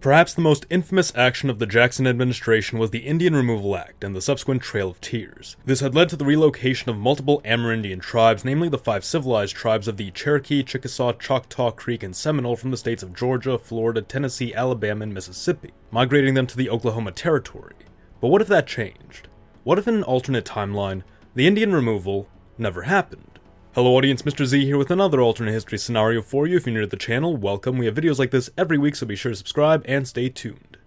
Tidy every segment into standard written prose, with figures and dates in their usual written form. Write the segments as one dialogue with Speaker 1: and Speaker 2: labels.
Speaker 1: Perhaps the most infamous action of the Jackson administration was the Indian Removal Act and the subsequent Trail of Tears. This had led to the relocation of multiple Amerindian tribes, namely the 5 civilized tribes of the Cherokee, Chickasaw, Choctaw, Creek, and Seminole from the states of Georgia, Florida, Tennessee, Alabama, and Mississippi, migrating them to the Oklahoma Territory. But what if that changed? What if in an alternate timeline, the Indian removal never happened? Hello audience, Mr. Z here with another alternate history scenario for you. If you're new to the channel, welcome. We have videos like this every week, so be sure to subscribe and stay tuned.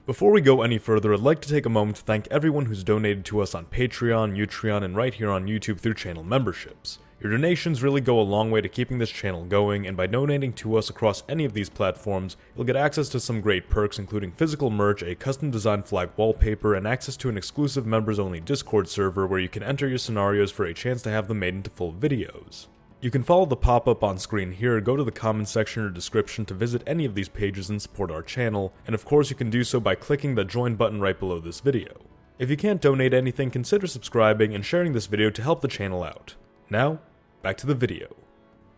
Speaker 1: Before we go any further, I'd like to take a moment to thank everyone who's donated to us on Patreon, Utreon, and right here on YouTube through channel memberships. Your donations really go a long way to keeping this channel going, and by donating to us across any of these platforms, you'll get access to some great perks including physical merch, a custom designed flag wallpaper, and access to an exclusive members-only Discord server where you can enter your scenarios for a chance to have them made into full videos. You can follow the pop-up on screen here, or go to the comments section or description to visit any of these pages and support our channel, and of course you can do so by clicking the join button right below this video. If you can't donate anything, consider subscribing and sharing this video to help the channel out. Now, back to the video.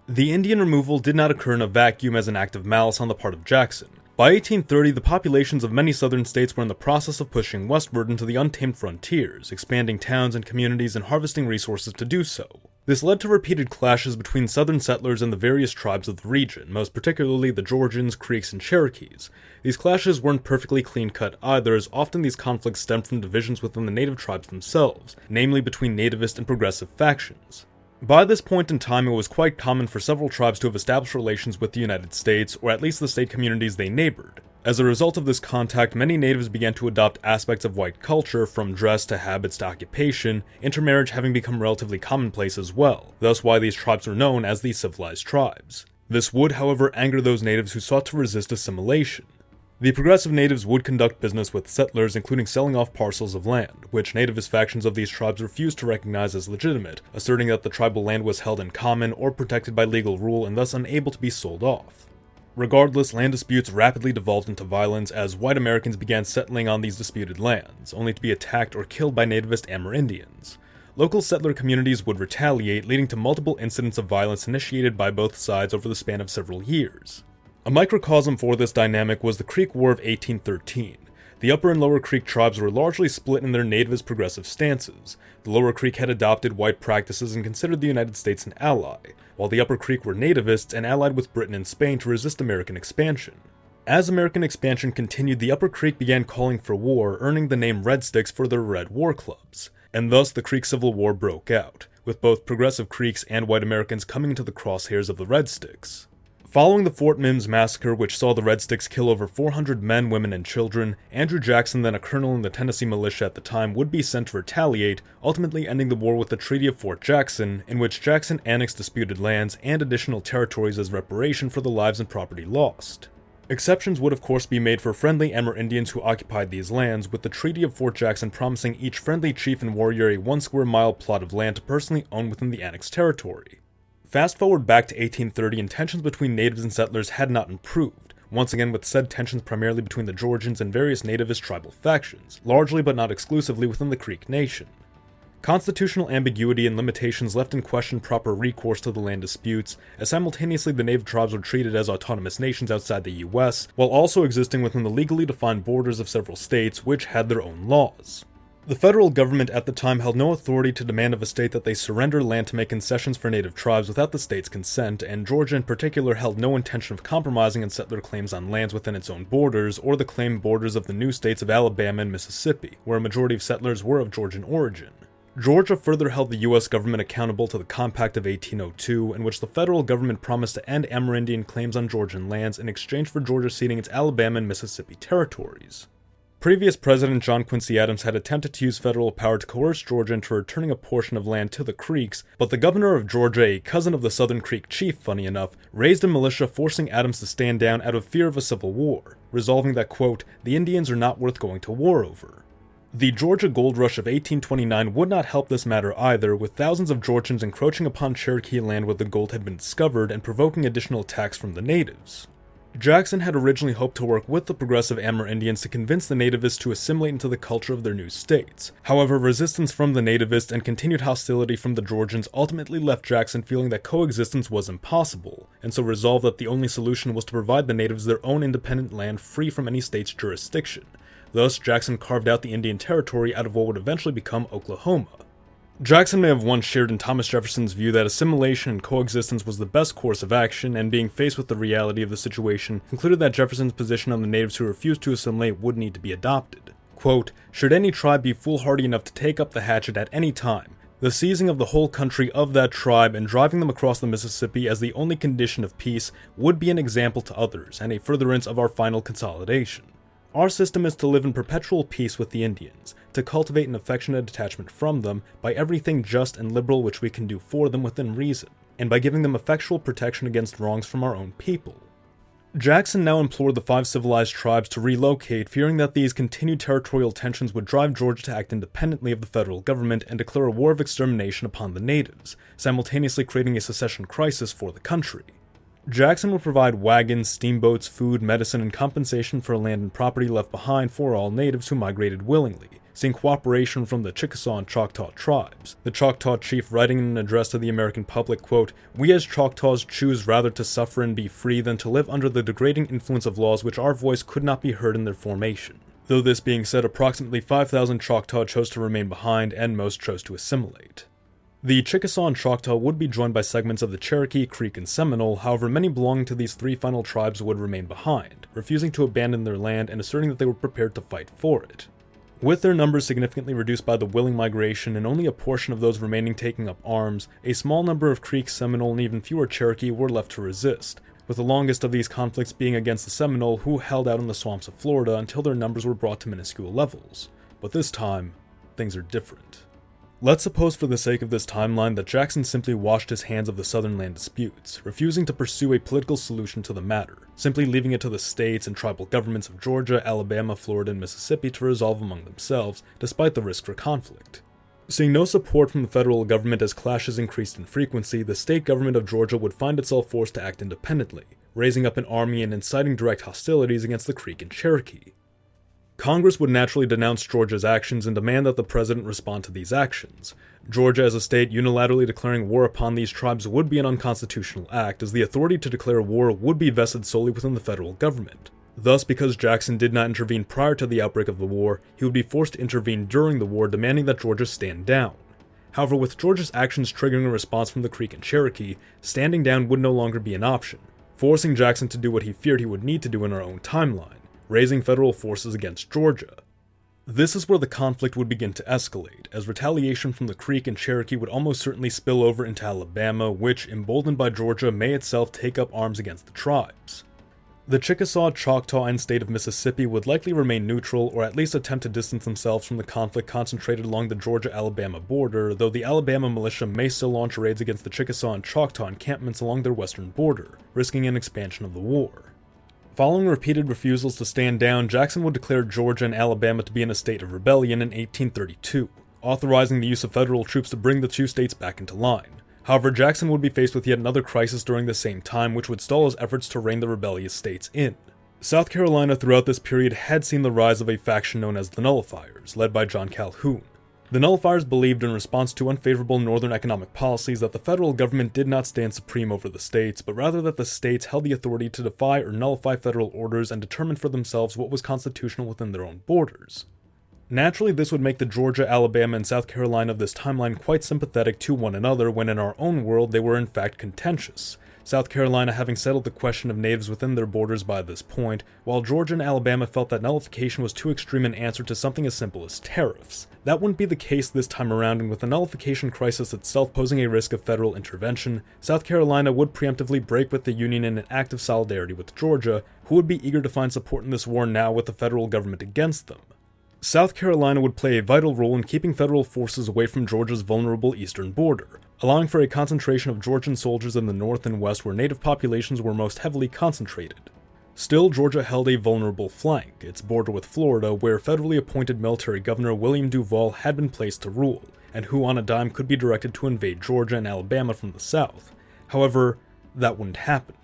Speaker 1: The Indian removal did not occur in a vacuum as an act of malice on the part of Jackson. By 1830, the populations of many southern states were in the process of pushing westward into the untamed frontiers, expanding towns and communities and harvesting resources to do so. This led to repeated clashes between southern settlers and the various tribes of the region, most particularly the Georgians, Creeks, and Cherokees. These clashes weren't perfectly clean-cut either, as often these conflicts stemmed from divisions within the native tribes themselves, namely between nativist and progressive factions. By this point in time, it was quite common for several tribes to have established relations with the United States, or at least the state communities they neighbored. As a result of this contact, many natives began to adopt aspects of white culture, from dress to habits to occupation, intermarriage having become relatively commonplace as well, thus why these tribes are known as the civilized tribes. This would, however, anger those natives who sought to resist assimilation. The progressive natives would conduct business with settlers, including selling off parcels of land, which nativist factions of these tribes refused to recognize as legitimate, asserting that the tribal land was held in common or protected by legal rule and thus unable to be sold off. Regardless, land disputes rapidly devolved into violence as white Americans began settling on these disputed lands, only to be attacked or killed by nativist Amerindians. Local settler communities would retaliate, leading to multiple incidents of violence initiated by both sides over the span of several years. A microcosm for this dynamic was the Creek War of 1813. The Upper and Lower Creek tribes were largely split in their nativist progressive stances. The Lower Creek had adopted white practices and considered the United States an ally, while the Upper Creek were nativists and allied with Britain and Spain to resist American expansion. As American expansion continued, the Upper Creek began calling for war, earning the name Red Sticks for their Red War Clubs, and thus the Creek Civil War broke out, with both progressive Creeks and white Americans coming into the crosshairs of the Red Sticks. Following the Fort Mims massacre, which saw the Red Sticks kill over 400 men, women, and children, Andrew Jackson, then a colonel in the Tennessee militia at the time, would be sent to retaliate, ultimately ending the war with the Treaty of Fort Jackson, in which Jackson annexed disputed lands and additional territories as reparation for the lives and property lost. Exceptions would of course be made for friendly Amerindians who occupied these lands, with the Treaty of Fort Jackson promising each friendly chief and warrior a 1 square mile plot of land to personally own within the annexed territory. Fast forward back to 1830, and tensions between natives and settlers had not improved, once again with said tensions primarily between the Georgians and various nativist tribal factions, largely but not exclusively within the Creek Nation. Constitutional ambiguity and limitations left in question proper recourse to the land disputes, as simultaneously the native tribes were treated as autonomous nations outside the US, while also existing within the legally defined borders of several states which had their own laws. The federal government at the time held no authority to demand of a state that they surrender land to make concessions for native tribes without the state's consent, and Georgia in particular held no intention of compromising on settler claims on lands within its own borders, or the claimed borders of the new states of Alabama and Mississippi, where a majority of settlers were of Georgian origin. Georgia further held the US government accountable to the Compact of 1802, in which the federal government promised to end Amerindian claims on Georgian lands in exchange for Georgia ceding its Alabama and Mississippi territories. Previous President John Quincy Adams had attempted to use federal power to coerce Georgia into returning a portion of land to the Creeks, but the governor of Georgia, a cousin of the Southern Creek chief funny enough, raised a militia forcing Adams to stand down out of fear of a civil war, resolving that, quote, the Indians are not worth going to war over. The Georgia Gold Rush of 1829 would not help this matter either, with thousands of Georgians encroaching upon Cherokee land where the gold had been discovered and provoking additional attacks from the natives. Jackson had originally hoped to work with the progressive Amerindians to convince the nativists to assimilate into the culture of their new states. However, resistance from the nativists and continued hostility from the Georgians ultimately left Jackson feeling that coexistence was impossible, and so resolved that the only solution was to provide the natives their own independent land free from any state's jurisdiction. Thus, Jackson carved out the Indian Territory out of what would eventually become Oklahoma. Jackson may have once shared in Thomas Jefferson's view that assimilation and coexistence was the best course of action, and being faced with the reality of the situation, concluded that Jefferson's position on the natives who refused to assimilate would need to be adopted. Quote, "Should any tribe be foolhardy enough to take up the hatchet at any time, the seizing of the whole country of that tribe and driving them across the Mississippi as the only condition of peace would be an example to others and a furtherance of our final consolidation. Our system is to live in perpetual peace with the Indians, to cultivate an affectionate attachment from them by everything just and liberal which we can do for them within reason, and by giving them effectual protection against wrongs from our own people." Jackson now implored the 5 civilized tribes to relocate, fearing that these continued territorial tensions would drive Georgia to act independently of the federal government and declare a war of extermination upon the natives, simultaneously creating a secession crisis for the country. Jackson would provide wagons, steamboats, food, medicine, and compensation for land and property left behind for all natives who migrated willingly, seeing cooperation from the Chickasaw and Choctaw tribes. The Choctaw chief writing in an address to the American public, quote, "We as Choctaws choose rather to suffer and be free than to live under the degrading influence of laws which our voice could not be heard in their formation." Though this being said, approximately 5,000 Choctaw chose to remain behind, and most chose to assimilate. The Chickasaw and Choctaw would be joined by segments of the Cherokee, Creek, and Seminole, however many belonging to these 3 final tribes would remain behind, refusing to abandon their land and asserting that they were prepared to fight for it. With their numbers significantly reduced by the willing migration and only a portion of those remaining taking up arms, a small number of Creek, Seminole, and even fewer Cherokee were left to resist, with the longest of these conflicts being against the Seminole, who held out in the swamps of Florida until their numbers were brought to minuscule levels. But this time, things are different. Let's suppose for the sake of this timeline that Jackson simply washed his hands of the southern land disputes, refusing to pursue a political solution to the matter, simply leaving it to the states and tribal governments of Georgia, Alabama, Florida, and Mississippi to resolve among themselves, despite the risk for conflict. Seeing no support from the federal government as clashes increased in frequency, the state government of Georgia would find itself forced to act independently, raising up an army and inciting direct hostilities against the Creek and Cherokee. Congress would naturally denounce Georgia's actions and demand that the president respond to these actions. Georgia as a state unilaterally declaring war upon these tribes would be an unconstitutional act, as the authority to declare war would be vested solely within the federal government. Thus, because Jackson did not intervene prior to the outbreak of the war, he would be forced to intervene during the war, demanding that Georgia stand down. However, with Georgia's actions triggering a response from the Creek and Cherokee, standing down would no longer be an option, forcing Jackson to do what he feared he would need to do in our own timeline, raising federal forces against Georgia. This is where the conflict would begin to escalate, as retaliation from the Creek and Cherokee would almost certainly spill over into Alabama, which, emboldened by Georgia, may itself take up arms against the tribes. The Chickasaw, Choctaw, and state of Mississippi would likely remain neutral, or at least attempt to distance themselves from the conflict concentrated along the Georgia-Alabama border, though the Alabama militia may still launch raids against the Chickasaw and Choctaw encampments along their western border, risking an expansion of the war. Following repeated refusals to stand down, Jackson would declare Georgia and Alabama to be in a state of rebellion in 1832, authorizing the use of federal troops to bring the 2 states back into line. However, Jackson would be faced with yet another crisis during the same time, which would stall his efforts to rein the rebellious states in. South Carolina throughout this period had seen the rise of a faction known as the Nullifiers, led by John Calhoun. The Nullifiers believed, in response to unfavorable northern economic policies, that the federal government did not stand supreme over the states, but rather that the states held the authority to defy or nullify federal orders and determine for themselves what was constitutional within their own borders. Naturally, this would make the Georgia, Alabama, and South Carolina of this timeline quite sympathetic to one another when in our own world they were in fact contentious, South Carolina having settled the question of natives within their borders by this point, while Georgia and Alabama felt that nullification was too extreme an answer to something as simple as tariffs. That wouldn't be the case this time around, and with the nullification crisis itself posing a risk of federal intervention, South Carolina would preemptively break with the Union in an act of solidarity with Georgia, who would be eager to find support in this war now with the federal government against them. South Carolina would play a vital role in keeping federal forces away from Georgia's vulnerable eastern border, allowing for a concentration of Georgian soldiers in the north and west where native populations were most heavily concentrated. Still, Georgia held a vulnerable flank, its border with Florida, where federally appointed military governor William Duval had been placed to rule, and who on a dime could be directed to invade Georgia and Alabama from the south. However, that wouldn't happen.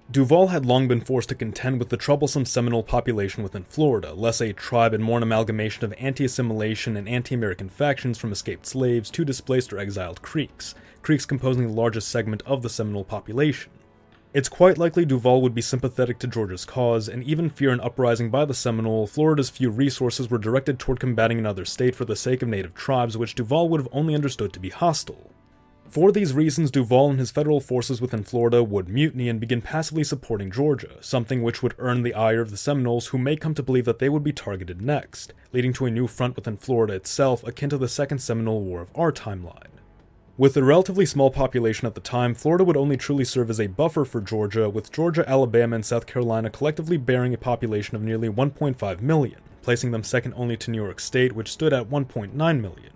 Speaker 1: Duval had long been forced to contend with the troublesome Seminole population within Florida, less a tribe and more an amalgamation of anti-assimilation and anti-American factions from escaped slaves to displaced or exiled Creeks composing the largest segment of the Seminole population. It's quite likely Duval would be sympathetic to Georgia's cause, and even fear an uprising by the Seminole. Florida's few resources were directed toward combating another state for the sake of native tribes, which Duval would have only understood to be hostile. For these reasons, Duval and his federal forces within Florida would mutiny and begin passively supporting Georgia, something which would earn the ire of the Seminoles, who may come to believe that they would be targeted next, leading to a new front within Florida itself akin to the Second Seminole War of our timeline. With a relatively small population at the time, Florida would only truly serve as a buffer for Georgia, with Georgia, Alabama, and South Carolina collectively bearing a population of nearly 1.5 million, placing them second only to New York State, which stood at 1.9 million.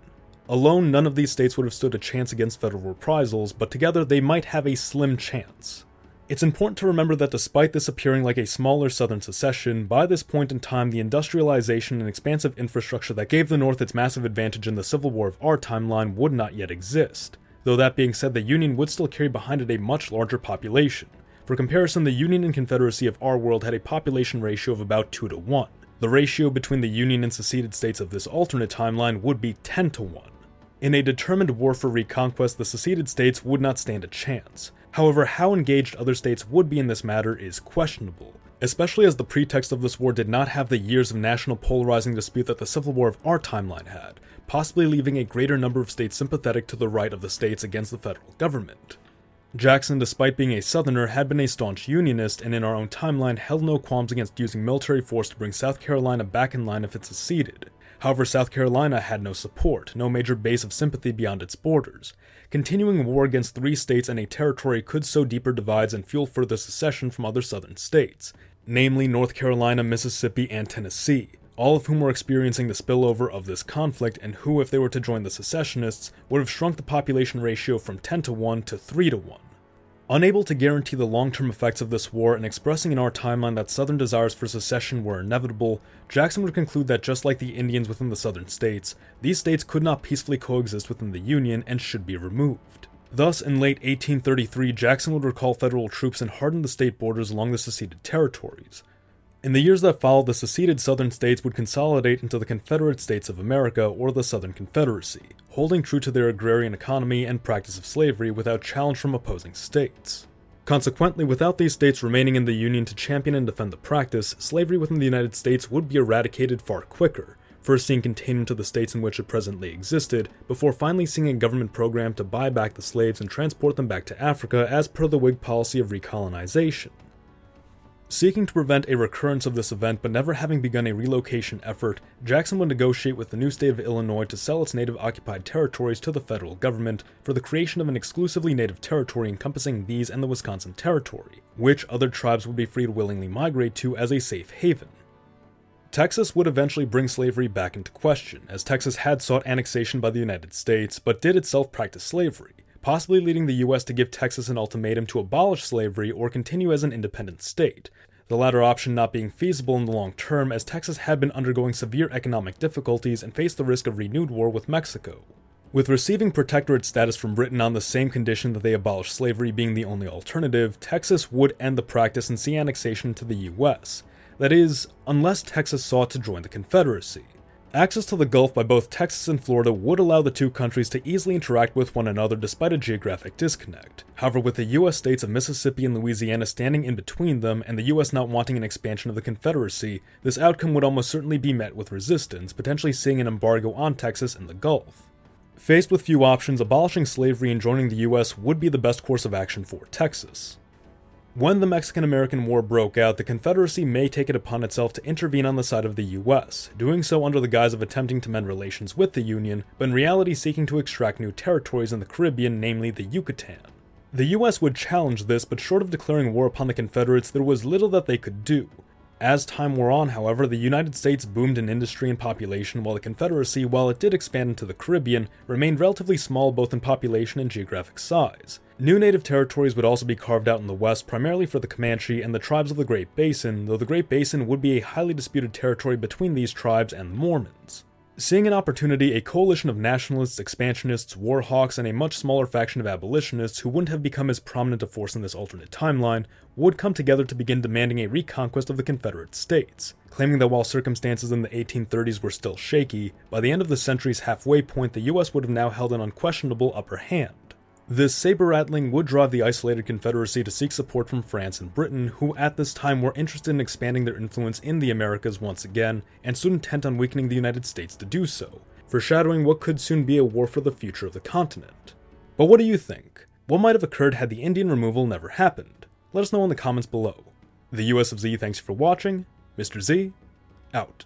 Speaker 1: Alone, none of these states would have stood a chance against federal reprisals, but together they might have a slim chance. It's important to remember that despite this appearing like a smaller southern secession, by this point in time the industrialization and expansive infrastructure that gave the North its massive advantage in the Civil War of our timeline would not yet exist. Though that being said, the Union would still carry behind it a much larger population. For comparison, the Union and Confederacy of our world had a population ratio of about 2 to 1. The ratio between the Union and seceded states of this alternate timeline would be 10 to 1. In a determined war for reconquest, the seceded states would not stand a chance. However, how engaged other states would be in this matter is questionable, especially as the pretext of this war did not have the years of national polarizing dispute that the Civil War of our timeline had, possibly leaving a greater number of states sympathetic to the right of the states against the federal government. Jackson, despite being a Southerner, had been a staunch Unionist and in our own timeline held no qualms against using military force to bring South Carolina back in line if it seceded. However, South Carolina had no support, no major base of sympathy beyond its borders. Continuing war against 3 states and a territory could sow deeper divides and fuel further secession from other southern states, namely North Carolina, Mississippi, and Tennessee, all of whom were experiencing the spillover of this conflict and who, if they were to join the secessionists, would have shrunk the population ratio from 10 to 1 to 3 to 1. Unable to guarantee the long-term effects of this war and expressing in our timeline that Southern desires for secession were inevitable, Jackson would conclude that just like the Indians within the Southern states, these states could not peacefully coexist within the Union and should be removed. Thus, in late 1833, Jackson would recall federal troops and harden the state borders along the seceded territories. In the years that followed, the seceded Southern states would consolidate into the Confederate States of America, or the Southern Confederacy, holding true to their agrarian economy and practice of slavery without challenge from opposing states. Consequently, without these states remaining in the Union to champion and defend the practice, slavery within the United States would be eradicated far quicker, first seeing containment to the states in which it presently existed, before finally seeing a government program to buy back the slaves and transport them back to Africa as per the Whig policy of recolonization. Seeking to prevent a recurrence of this event but never having begun a relocation effort, Jackson would negotiate with the new state of Illinois to sell its native occupied territories to the federal government for the creation of an exclusively native territory encompassing these and the Wisconsin Territory, which other tribes would be free to willingly migrate to as a safe haven. Texas would eventually bring slavery back into question, as Texas had sought annexation by the United States, but did itself practice slavery, possibly leading the US to give Texas an ultimatum to abolish slavery or continue as an independent state, the latter option not being feasible in the long term as Texas had been undergoing severe economic difficulties and faced the risk of renewed war with Mexico. With receiving protectorate status from Britain on the same condition that they abolished slavery being the only alternative, Texas would end the practice and see annexation to the US. That is, unless Texas sought to join the Confederacy. Access to the Gulf by both Texas and Florida would allow the two countries to easily interact with one another despite a geographic disconnect. However, with the US states of Mississippi and Louisiana standing in between them and the US not wanting an expansion of the Confederacy, this outcome would almost certainly be met with resistance, potentially seeing an embargo on Texas and the Gulf. Faced with few options, abolishing slavery and joining the US would be the best course of action for Texas. When the Mexican-American War broke out, the Confederacy may take it upon itself to intervene on the side of the US, doing so under the guise of attempting to mend relations with the Union, but in reality seeking to extract new territories in the Caribbean, namely the Yucatan. The US would challenge this, but short of declaring war upon the Confederates, there was little that they could do. As time wore on, however, the United States boomed in industry and population, while the Confederacy, while it did expand into the Caribbean, remained relatively small both in population and geographic size. New native territories would also be carved out in the West, primarily for the Comanche and the tribes of the Great Basin, though the Great Basin would be a highly disputed territory between these tribes and the Mormons. Seeing an opportunity, a coalition of nationalists, expansionists, war hawks, and a much smaller faction of abolitionists who wouldn't have become as prominent a force in this alternate timeline would come together to begin demanding a reconquest of the Confederate States, claiming that while circumstances in the 1830s were still shaky, by the end of the century's halfway point the US would have now held an unquestionable upper hand. This saber-rattling would drive the isolated Confederacy to seek support from France and Britain, who at this time were interested in expanding their influence in the Americas once again, and stood intent on weakening the United States to do so, foreshadowing what could soon be a war for the future of the continent. But what do you think? What might have occurred had the Indian removal never happened? Let us know in the comments below. The US of Z thanks you for watching. Mr. Z, out.